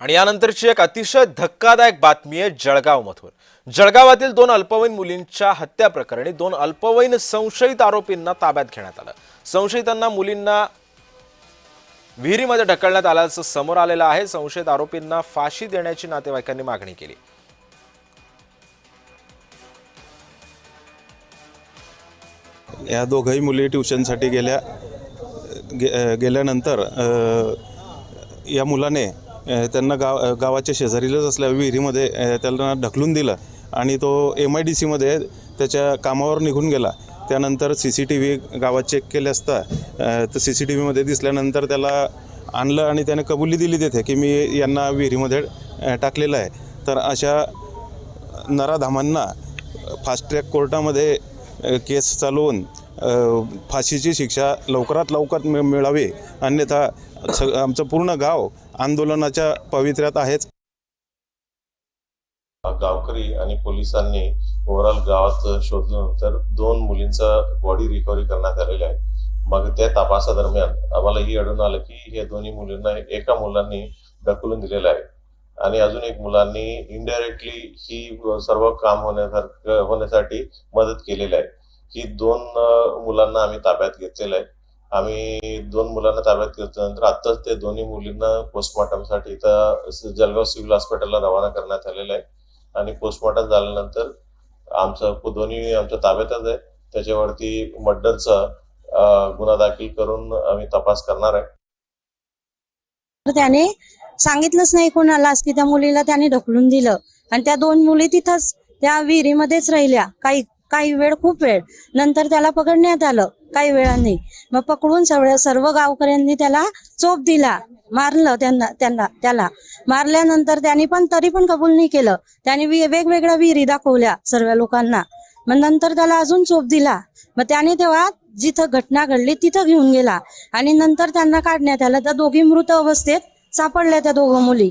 आणि यानंतरची एक अतिशय धक्कादायक बातमी आहे जळगावमधून। जळगावातील 2 अल्पवयीन मुलींच्या हत्या प्रकरणी 2 अल्पवयीन संशयित आरोपींना ताब्यात घेण्यात आलं। संशयितांना मुलींना विहिरीमध्ये ढकलण्यात आल्याचं समोर आलेलं आहे। संशयित आरोपींना फाशी देण्याची नातेवाईकांनी मागणी केली। या दोघही मुली ट्यूशनसाठी गेल्यानंतर या मुलाने त्यांना गावाच्या शेजारीलच असलेल्या विहिरीमध्ये त्यांना ढकलून दिलं आणि तो MIDC मध्ये त्याच्या कामावर निघून गेला। त्यानंतर CCTV गावात चेक केले असता तर CCTV मध्ये दिसल्यानंतर त्याला आणलं आणि त्याने कबुली दिली तिथे की मी यांना विहिरीमध्ये टाकलेलं आहे। तर अशा नराधामांना फास्ट ट्रॅक कोर्टामध्ये केस चालवून फाशीची शिक्षा लवकरात लवकर मिळावी, अन्यथा आमचं पूर्ण गाव आंदोलनाच्या पवित्र्यात आहेच। गावकरी आणि पोलिसांनी ओव्हरऑल गावात शोधल्यानंतर 2 मुलींचा बॉडी रिकव्हरी करण्यात आलेला आहे। मग त्या तपासादरम्यान आम्हाला ही आढळून आलं की हे दोन्ही मुलींना एका मुलांनी ढकलून दिलेलं आहे आणि अजून एक मुलांनी इनडायरेक्टली ही सर्व काम होण्यासाठी मदत केलेली आहे। ही 2 मुलांना आम्ही ताब्यात घेतलेलं आहे। आम्ही 2 मुलांना ताब्यात घेतल्यानंतर आत्ताच ते दोन्ही मुलींना पोस्टमॉर्टमसाठी इथं जळगाव सिव्हिल हॉस्पिटलला रवाना करण्यात आलेलं आहे आणि पोस्टमॉर्टम झाल्यानंतर दोन्ही आमच्या ताब्यातच आहे। त्याच्यावरती मर्डरचा गुन्हा दाखल करून आम्ही तपास करणार आहे। त्याने सांगितलंच नाही कोणालाच की त्या मुलीला त्याने ढकलून दिलं आणि त्या 2 मुली तिथंच त्या विहिरीमध्येच राहिल्या काही वेळ, खूप वेळ। नंतर त्याला पकडण्यात आलं काही वेळाने। मग पकडून सर्व गावकऱ्यांनी त्याला चोप दिला, मारलं त्याला मारल्यानंतर त्यांनी तरी पण कबूल नाही केलं। त्यांनी वेगवेगळ्या विहिरी दाखवल्या सर्व लोकांना। मग नंतर त्याला अजून चोप दिला। मग त्याने तेव्हा जिथं घटना घडली तिथं घेऊन गेला आणि नंतर त्यांना काढण्यात आलं। त्या दोघी मृत अवस्थेत सापडल्या त्या 2 मुली।